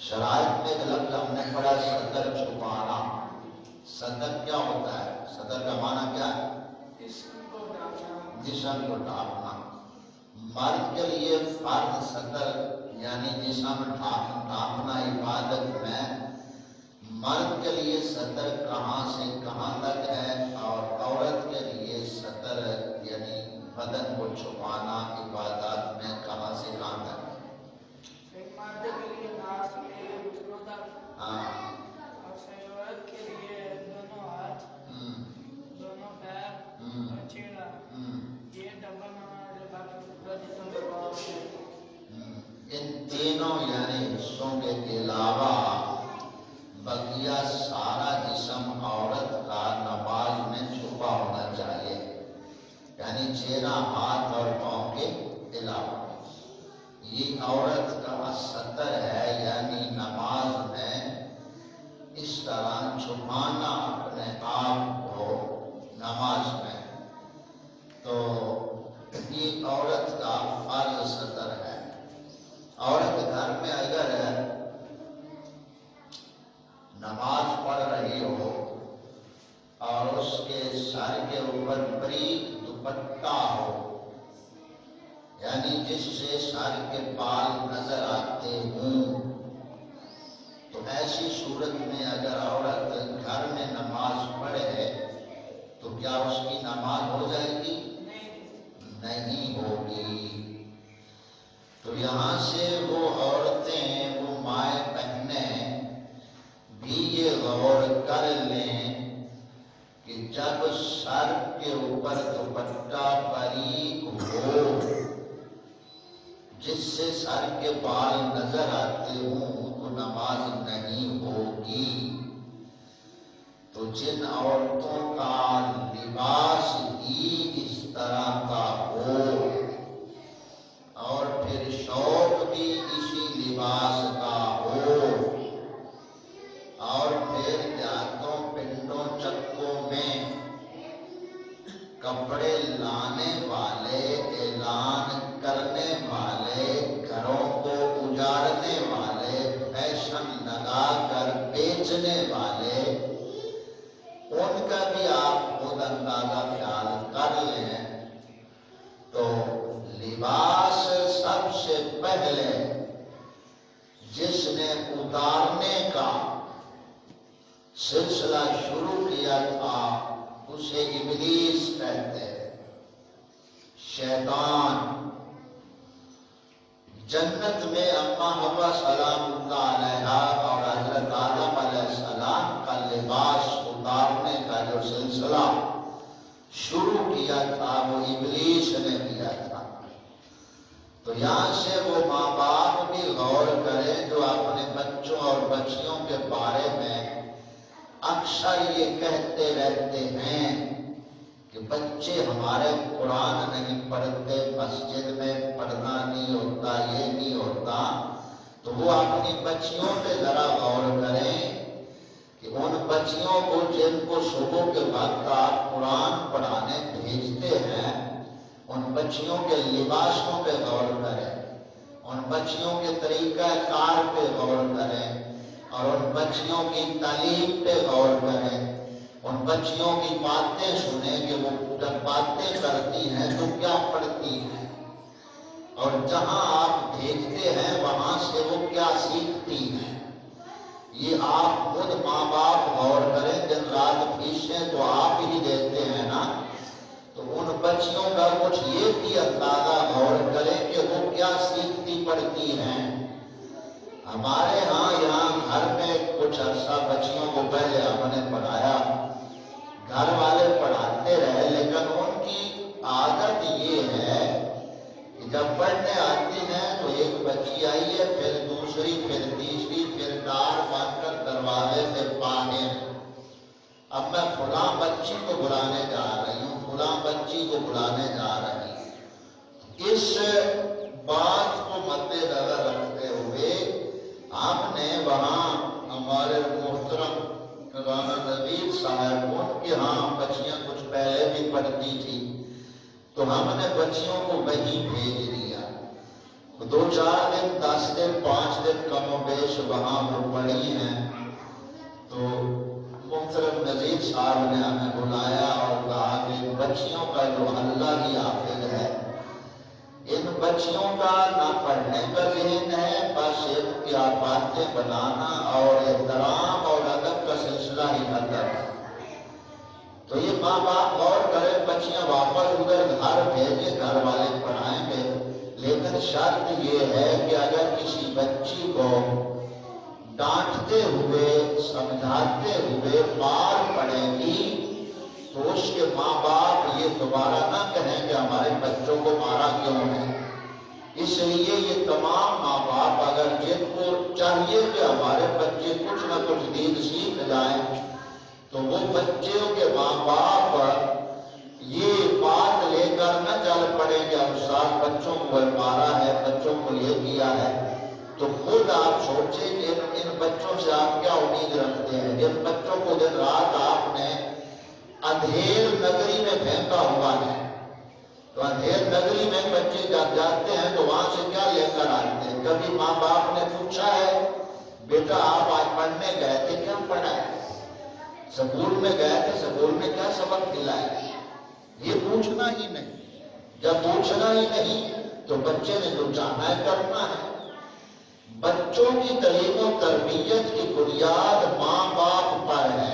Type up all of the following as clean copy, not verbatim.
شرائط میں ایک لفظ ہم نے پڑھا صدر چھپانا. صدر کیا ہوتا ہے؟ صدر کا معنی کیا ہے؟ جسم کو ڈھانپنا. مرد کے لیے فرض صدر یعنی جسم ڈھانپنا عبادت میں. مرد کے لیے صدر کہاں سے کہاں تک ہے اور عورت کے لیے صدر یعنی بدن کو چھپانا عبادات میں کہاں سے کہاں تک ہے؟ مرد کے لیے ناک سے گھٹنوں تک. ہاں. اور عورت کے لیے دونوں ہاتھ، دونوں پیر اور چہرہ. یہ ڈبل نماز باقی پورا جسم کا. ان تینوں یعنی حصوں کے علاوہ بقیہ سارا جسم عورت کا نماز میں چھپا ہونا چاہیے، یعنی چہرہ، ہاتھ اور پاؤں کے علاوہ. یہ عورت کا ستر ہے، یعنی نماز میں اس طرح چھپانا اپنے آپ کو نماز میں. تو یہ عورت کا فرض ستر ہے. عورت گھر میں اگر نماز پڑھ رہی ہو اور اس کے سر کے اوپر باریک دوپٹہ ہو، یعنی جس سے سر کے بال نظر آتے ہوں، تو ایسی صورت میں اگر عورت گھر میں نماز پڑھے تو کیا اس کی نماز ہو جائے گی؟ نہیں ہوگی. تو یہاں سے وہ عورتیں، وہ مائیں بہنیں بھی یہ غور کر لیں کہ جب سر کے اوپر دوپٹہ باریک ہو جس سے سر کے بال نظر آتے ہوں تو نماز نہیں ہوگی. تو جن عورتوں کا لباس ہی اس طرح کا ہو اور پھر شوق بھی اسی لباس کا ہو اور پھر دیہاتوں پنڈوں چکوں میں کپڑے لانے والے، اعلان کرنے والے، گھروں کو اجاڑنے والے، فیشن لگا کر بیچنے والے، ان کا بھی آپ خود اندازہ خیال کر لیں. تو لباس سب سے پہلے جس نے اتارنے کا سلسلہ شروع کیا تھا اسے ابلیس کہتے ہیں، شیطان. جنت میں اما حوا سلام اللہ علیہا اور حضرت آدم علیہ السلام کا لباس اتارنے کا جو سلسلہ شروع کیا تھا وہ ابلیس نے کیا تھا. تو یہاں سے وہ ماں باپ بھی غور کریں جو اپنے بچوں اور بچیوں کے بارے میں اکثر یہ کہتے رہتے ہیں کہ بچے ہمارے قرآن نہیں پڑھتے، مسجد میں پڑھنا نہیں ہوتا، یہ نہیں ہوتا. تو وہ اپنی بچیوں پہ ذرا غور کریں کہ ان بچیوں کو جن کو صبح کے وقت آپ قرآن پڑھانے بھیجتے ہیں ان بچیوں کے لباسوں پہ غور کریں، ان بچیوں کے طریقہ کار پہ غور کریں اور ان بچیوں کی تعلیم پہ غور کریں. ان بچیوں کی باتیں سنیں کہ وہ جب باتیں کرتی ہیں تو کیا پڑھتی ہیں اور جہاں آپ بھیجتے ہیں وہاں سے وہ کیا سیکھتی ہیں. یہ آپ خود ماں باپ غور کریں. دن رات فیسیں تو آپ ہی دیتے ہیں نا، تو ان بچیوں کا کچھ یہ بھی اندازہ غور کریں کہ وہ کیا سیکھتی پڑھتی ہیں. ہمارے ہاں یہاں گھر میں کچھ عرصہ بچیوں کو پہلے ہم نے پڑھایا، گھر والے پڑھاتے رہے، لیکن ان کی عادت یہ ہے کہ جب پڑھنے آتی ہیں تو ایک بچی آئی ہے، پھر دوسری، پھر تیسری، پھر دار بن کر دروازے سے باہر. اب میں فلاں بچی کو بلانے جا رہی ہوں، فلاں بچی کو بلانے جا رہی ہوں. اس بات کو مد نظر رکھتے ہوئے ہم نے وہاں ہمارے محترم رانا نوید صاحب ان کے ہاں بچیاں کچھ پہلے بھی پڑھتی تھی تو ہم نے بچیوں کو وہیں بھیج دیا. 2 4 دن 10 دن 5 دن کم و بیش وہاں وہ پڑی ہیں تو محترم نذیر صاحب نے ہمیں بلایا اور کہا کہ بچیوں کا جو اللہ کی حافظ ہے ان بچیوں کا نہ پڑھنے کا ذہن ہے، بس ایک کیا باتیں بنانا اور احترام اور ادب کا سلسلہ ہی ختم ہے۔ تو یہ ماں باپ غور کرے، بچیاں واپس ادھر گھر بھیجے، گھر والے پڑھائیں گے، لیکن شرط یہ ہے کہ اگر کسی بچی کو ڈانٹتے ہوئے سمجھاتے ہوئے مار پڑے گی تو اس کے ماں باپ یہ دوبارہ نہ کہیں کہ ہمارے بچوں کو مارا کیوں ہے۔ اس لیے یہ تمام ماں باپ اگر جن کو چاہیے کہ ہمارے بچے کچھ نہ کچھ دین سیکھ جائیں تو وہ بچوں کے ماں باپ یہ بات لے کر نہ چل پڑے کہ اب سال بچوں کو مارا ہے، بچوں کو یہ کیا ہے، تو خود آپ سوچیں کہ ان بچوں سے آپ کیا امید رکھتے ہیں۔ جن بچوں کو دن رات آپ نے اندھیر نگری میں پھینکا ہوا ہے، تو اندھیر نگری میں بچے جب جاتے ہیں تو وہاں سے کیا لے کر آتے ہیں؟ کبھی ماں باپ نے پوچھا ہے بیٹا آپ آج پڑھنے گئے تھے، کیا پڑھا ہے؟ سکول میں گئے تھے، سکول میں کیا سبق ملا ہے؟ یہ پوچھنا ہی نہیں۔ جب پوچھنا ہی نہیں تو بچے نے جو جانا ہے کرنا ہے۔ بچوں کی تعلیم و تربیت کی بنیاد ماں باپ پر ہے۔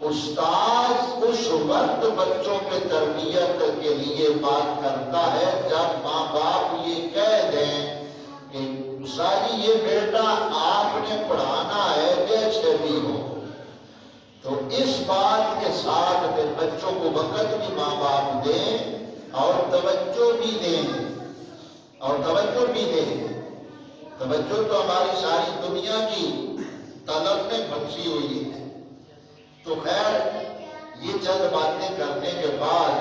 استاد اس وقت بچوں کے تربیت کے لیے بات کرتا ہے جب ماں باپ یہ کہہ دیں کہ ساری یہ بیٹا آپ نے پڑھانا ہے جیسے بھی ہو، تو اس بات کے ساتھ پھر بچوں کو وقت بھی ماں باپ دیں اور توجہ بھی دیں، توجہ تو ہماری ساری دنیا کی طلب میں پھنسی ہوئی ہے۔ تو خیر یہ چند باتیں کرنے کے بعد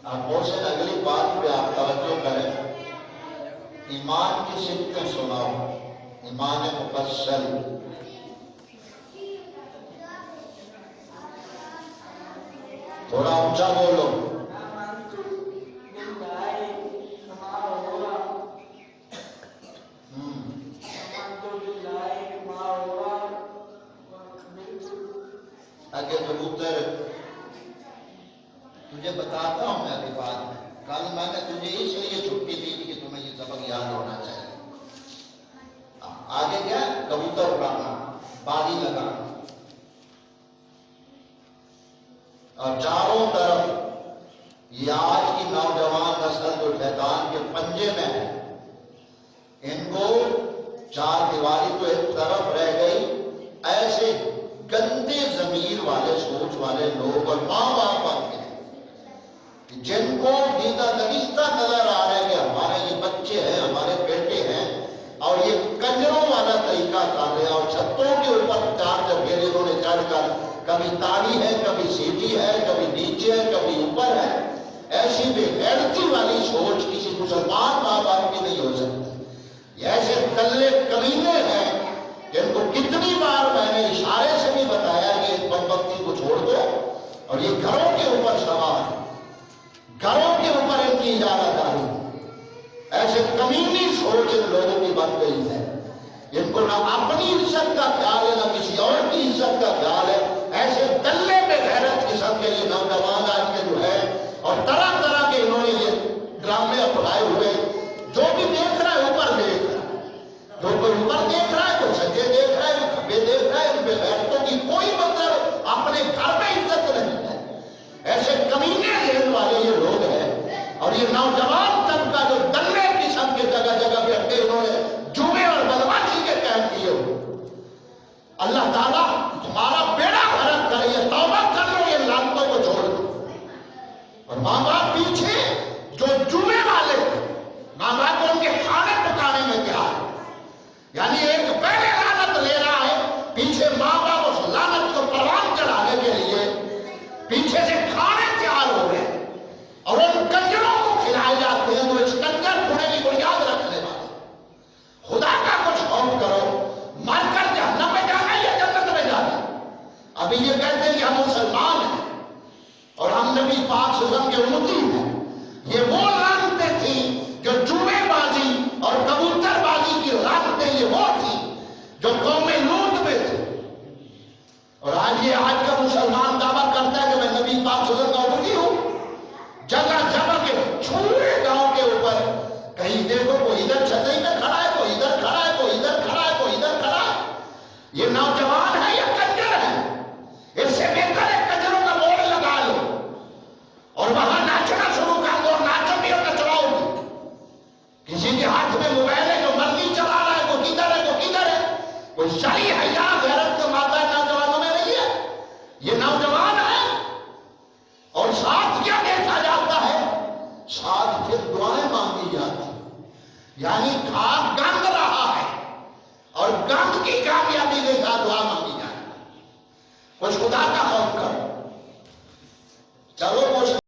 اب محسن اگلی بات پہ آپ توجہ کریں۔ ایمان کی صفتیں سناؤ، ایمان مفصل۔ تھوڑا اونچا بولو۔ اگر کبوتر تجھے بتاتا ہوں میں ابھی بات میں، کل میں نے تجھے اس لیے چھٹی دی کہ تمہیں یہ سبق یاد ہونا چاہیے۔ آگے کیا؟ کبوتر اڑانا، بازی لگانا، اور چاروں طرف یہ آج کی نوجوان نسل جو شیطان کے پنجے میں ہے، ان کو چار دیواری تو ایک طرف رہ گئی، ایسے گندے ضمیر والے سوچ والے لوگ اور ماں باپ آتے ہیں جن کو دیدہ دگستہ نظر آ رہا ہے کہ ہمارے یہ بچے ہیں، ہمارے بیٹے ہیں، اور یہ کنجروں والا طریقہ کر رہے ہیں، اور چھتوں کے اوپر چار چفیرے انہوں نے چڑھ کر کبھی تاڑی ہے، کبھی سیٹی ہے، کبھی نیچے ہے، کبھی اوپر ہے۔ ایسی بے غیرتی والی سوچ کسی مسلمان ماں باپ کی نہیں ہو سکتی۔ ایسے کلے کمینے ہیں جن کو کتنی بار میں نے اشارے سے بھی بتایا کہ اس بدبختی کو چھوڑ دو، اور یہ گھروں کے اوپر سوار ہے، گھروں کے اوپر ان کی اجازت آئی۔ ایسے کمینی سوچ ان لوگوں کی بن گئی ہے، ان کو نہ اپنی عزت کا خیال ہے نہ کسی اور کی عزت کا خیال ہے۔ ایسے دلے بے غیرت قسم کے یہ نوجوان آج کے جو ہے، اور طرح طرح کے انہوں نے یہ ڈرامے اپنائے ہوئے، جو بھی دیکھ رہا ہے اوپر دیکھ رہا ہے، جو کوئی اوپر دیکھ رہا ہے، کوئی سجے دیکھ رہا ہے، کوئی کھبے دیکھ رہا ہے۔ ان بے غیرتوں کی کوئی مطلب اپنے گھر میں عزت نہیں ہے۔ ایسے کمینے ذہن والے یہ لوگ ہیں، اور یہ نوجوان طبقہ جو دلے قسم کے جگہ جگہ بیٹھے انہوں نے جوئے اور بدماشی کے کام کیے ہوئے۔ اللہ تعالیٰ تمہارا بیڑا غرق کرے، یہ توبہ کر لو، یہ لعنتوں کو چھوڑ دو۔ اور ماں باپ پیچھے جو جوئے والے ماں باپ کو ان کے کھانے پکانے میں کیا ہے، یعنی ایک پہلے لعنت لے رہا ہے، پیچھے ماں باپ اس لعنت کو پروان چڑھانے کے لیے پیچھے سے کھانے تیار ہو رہے ہیں، اور ان کنجروں کو کھلائے جاتے کوئی شرعی حیا غیرت کے مادہ نوجوانوں میں نہیں ہے. یہ نوجوان ہے اور ساتھ کیا دیکھا جاتا ہے؟ ساتھ پھر دعائیں مانگی جاتی. یعنی کھاد گند رہا ہے اور گند کی کامیابی کے ساتھ دعا مانگی جاتی. کچھ خدا کا خوف کرو. چلو وہ